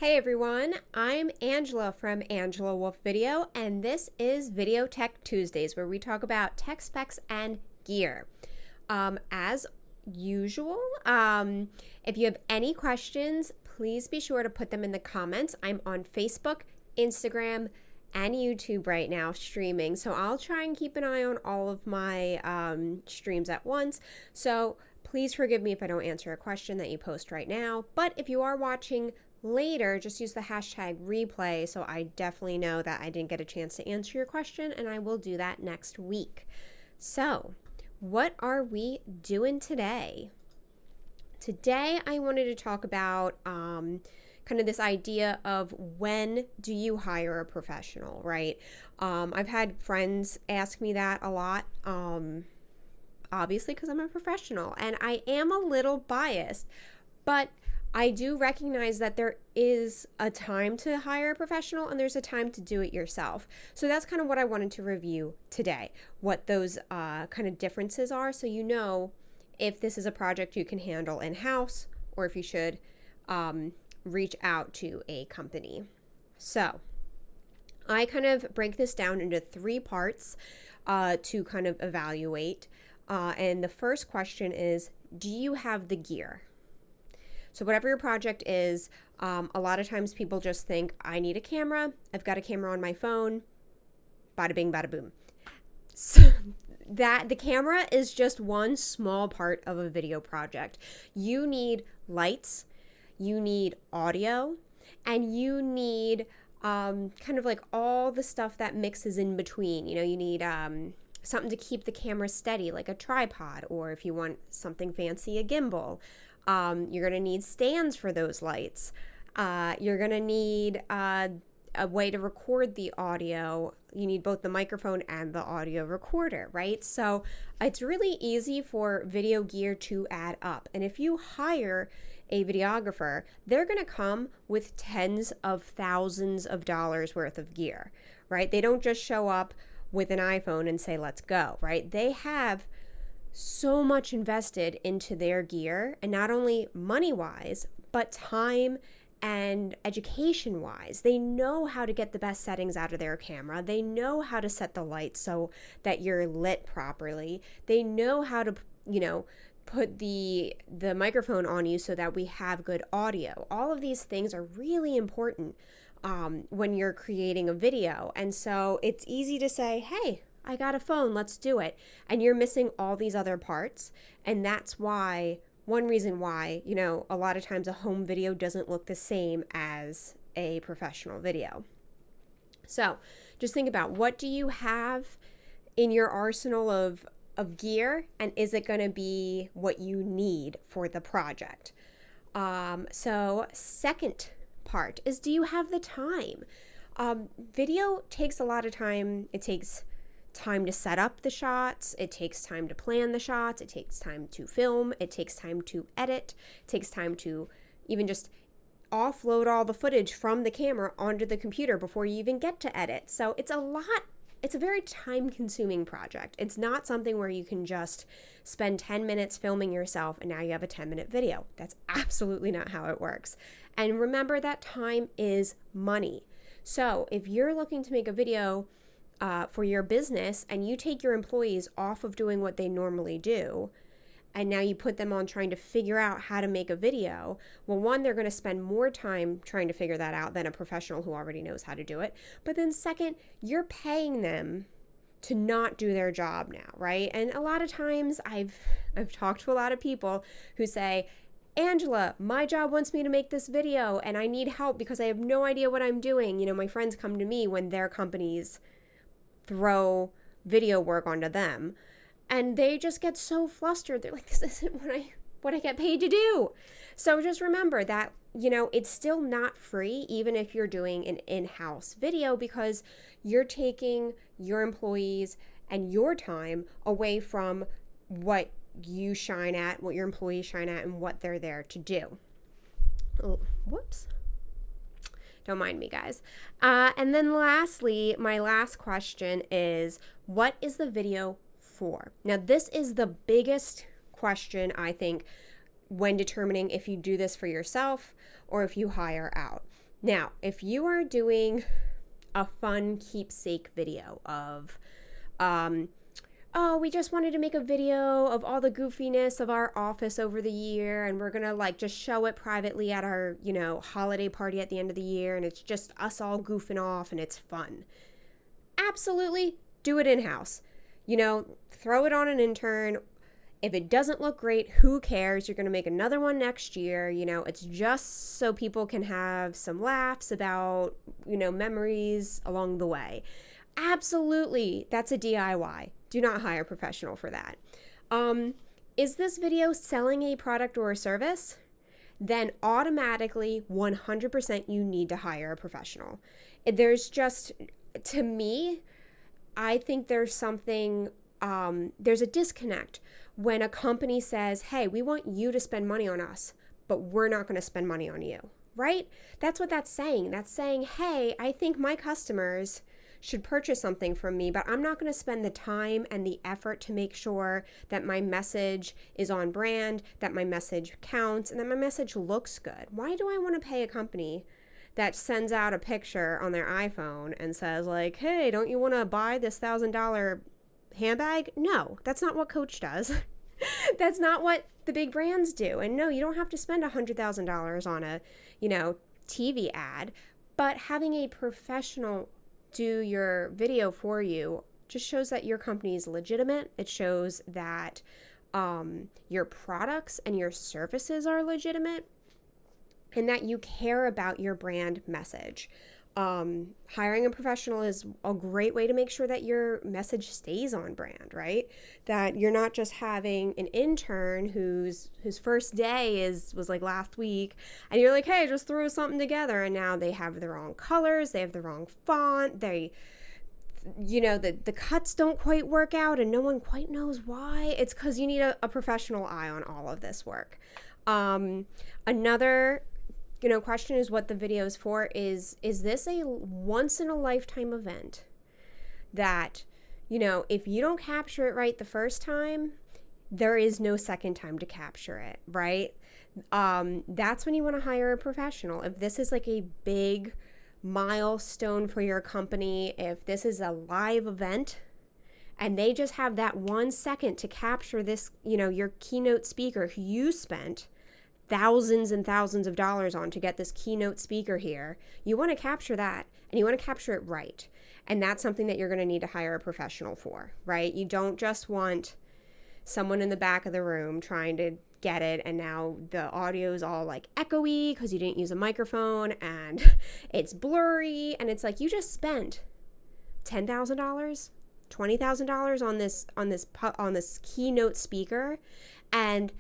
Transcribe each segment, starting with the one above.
Hey everyone, I'm Angela from Angela Wolf Video, and this is Video Tech Tuesdays, where we talk about tech specs and gear. As usual, if you have any questions, please be sure to put them in the comments. I'm on Facebook, Instagram, and YouTube right now streaming, so I'll try and keep an eye on all of my streams at once. So please forgive me if I don't answer a question that you post right now, but if you are watching later, just use the hashtag replay so I definitely know that I didn't get a chance to answer your question, and I will do that next week. So, what are we doing today? Today, I wanted to talk about kind of this idea of when do you hire a professional, right? I've had friends ask me that a lot, obviously because I'm a professional, and I am a little biased, but I do recognize that there is a time to hire a professional and there's a time to do it yourself. So that's kind of what I wanted to review today, what those kind of differences are, so you know if this is a project you can handle in-house or if you should reach out to a company. So I kind of break this down into three parts to kind of evaluate. And the first question is, do you have the gear? So whatever your project is, a lot of times people just think, I need a camera. I've got a camera on my phone. Bada bing, bada boom. So that the camera is just one small part of a video project. You need lights, you need audio, and you need kind of like all the stuff that mixes in between. You know, you need something to keep the camera steady, like a tripod, or if you want something fancy, a gimbal. You're going to need stands for those lights. You're going to need a way to record the audio. You need both the microphone and the audio recorder, right? So it's really easy for video gear to add up. And if you hire a videographer, they're going to come with tens of thousands of dollars worth of gear, right? They don't just show up with an iPhone and say, let's go, right? They have so much invested into their gear, and not only money-wise, but time and education-wise. They know how to get the best settings out of their camera. They know how to set the lights so that you're lit properly. They know how to, put the microphone on you so that we have good audio. All of these things are really important when you're creating a video. And so it's easy to say, hey, I got a phone, let's do it. And you're missing all these other parts. And that's why, one reason why, a lot of times a home video doesn't look the same as a professional video. So just think about, what do you have in your arsenal of gear, and is it going to be what you need for the project? So second part is, do you have the time? Video takes a lot of time. It takes time to set up the shots, it takes time to plan the shots, it takes time to film, it takes time to edit, it takes time to even just offload all the footage from the camera onto the computer before you even get to edit. So it's a very time-consuming project. It's not something where you can just spend 10 minutes filming yourself and now you have a 10-minute video. That's absolutely not how it works. And remember that time is money. So if you're looking to make a video for your business and you take your employees off of doing what they normally do, and now you put them on trying to figure out how to make a video, well, one, they're going to spend more time trying to figure that out than a professional who already knows how to do it. But then second, you're paying them to not do their job now, right? And a lot of times I've talked to a lot of people who say, Angela, my job wants me to make this video and I need help because I have no idea what I'm doing. My friends come to me when their companies throw video work onto them, and they just get so flustered. They're like, this isn't what I get paid to do. So just remember that, it's still not free, even if you're doing an in-house video, because you're taking your employees and your time away from what you shine at, what your employees shine at, and what they're there to do. Oh, whoops. Don't mind me, guys. And then lastly, my last question is, what is the video for? Now, this is the biggest question, I think, when determining if you do this for yourself or if you hire out. Now, if you are doing a fun keepsake video of, oh, we just wanted to make a video of all the goofiness of our office over the year, and we're gonna like just show it privately at our, holiday party at the end of the year, and it's just us all goofing off and it's fun. Absolutely, do it in-house. Throw it on an intern. If it doesn't look great, who cares? You're going to make another one next year. It's just so people can have some laughs about, memories along the way. Absolutely, that's a DIY. Do not hire a professional for that. Is this video selling a product or a service? Then automatically 100% you need to hire a professional. There's just, to me, I think there's something, there's a disconnect when a company says, hey, we want you to spend money on us, but we're not going to spend money on you, right? That's what that's saying. That's saying, hey, I think my customers should purchase something from me, but I'm not going to spend the time and the effort to make sure that my message is on brand, that my message counts, and that my message looks good. Why do I want to pay a company that sends out a picture on their iPhone and says like, hey, don't you want to buy this $1,000 handbag? No, that's not what Coach does. That's not what the big brands do. And no, you don't have to spend $100,000 on a, TV ad, but having a professional do your video for you just shows that your company is legitimate. It shows that your products and your services are legitimate, and that you care about your brand message. Hiring a professional is a great way to make sure that your message stays on brand, right? That you're not just having an intern whose first day was like last week, and you're like, hey, just threw something together, and now they have the wrong colors, they have the wrong font, the cuts don't quite work out, and no one quite knows why. It's because you need a professional eye on all of this work. Another question is what the video is for. Is this a once in a lifetime event that, if you don't capture it right the first time, there is no second time to capture it, right? That's when you want to hire a professional. If this is like a big milestone for your company, if this is a live event and they just have that 1 second to capture this, your keynote speaker who you spent thousands and thousands of dollars on to get this keynote speaker here, you want to capture that, and you want to capture it right. And that's something that you're going to need to hire a professional for, right? You don't just want someone in the back of the room trying to get it, and now the audio is all like echoey because you didn't use a microphone, and it's blurry, and it's like you just spent $10,000, $20,000 on this keynote speaker, and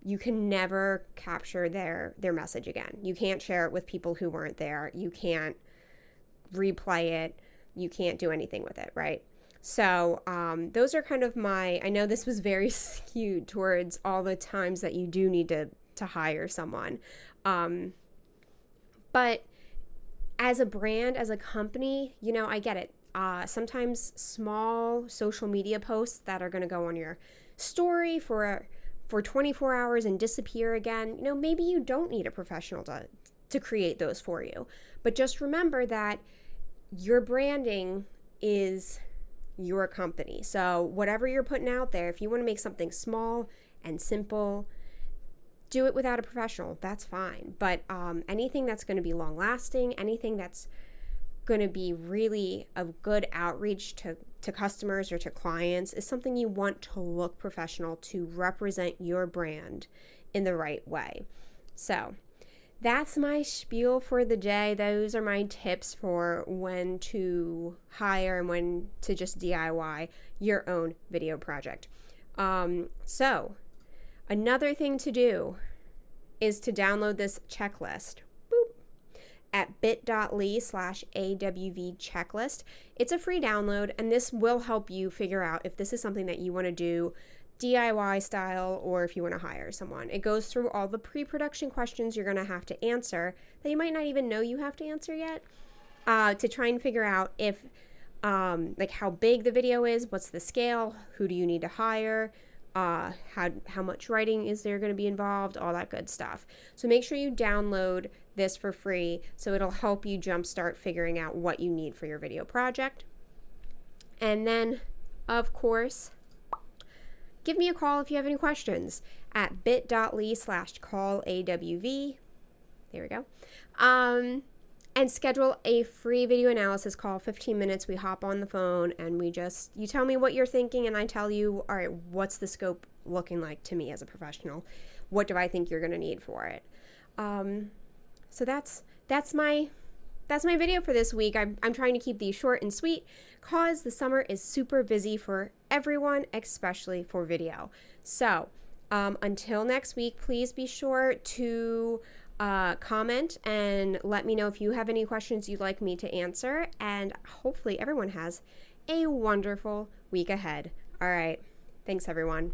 you can never capture their message again. You can't share it with people who weren't there. You can't replay it. You can't do anything with it, right? So those are kind of I know this was very skewed towards all the times that you do need to hire someone. But as a brand, as a company, I get it. Sometimes small social media posts that are going to go on your story for 24 hours and disappear again, maybe you don't need a professional to create those for you. But just remember that your branding is your company. So whatever you're putting out there, if you want to make something small and simple, do it without a professional. That's fine. But anything that's going to be long lasting, anything that's going to be really a good outreach to customers or to clients is something you want to look professional, to represent your brand in the right way. So that's my spiel for the day. Those are my tips for when to hire and when to just DIY your own video project. So another thing to do is to download this checklist at bit.ly/AWV checklist. It's a free download, and this will help you figure out if this is something that you want to do DIY style or if you want to hire someone. It goes through all the pre-production questions you're going to have to answer that you might not even know you have to answer yet, to try and figure out if like how big the video is, what's the scale, who do you need to hire, how much writing is there going to be involved, all that good stuff. So make sure you download this for free so it'll help you jumpstart figuring out what you need for your video project. And then, of course, give me a call if you have any questions at bit.ly/callawv. There we go. And schedule a free video analysis call, 15 minutes. We hop on the phone and you tell me what you're thinking and I tell you, all right, what's the scope looking like to me as a professional? What do I think you're going to need for it? So that's my video for this week. I'm trying to keep these short and sweet because the summer is super busy for everyone, especially for video. So until next week, please be sure to comment and let me know if you have any questions you'd like me to answer. And hopefully everyone has a wonderful week ahead. All right. Thanks, everyone.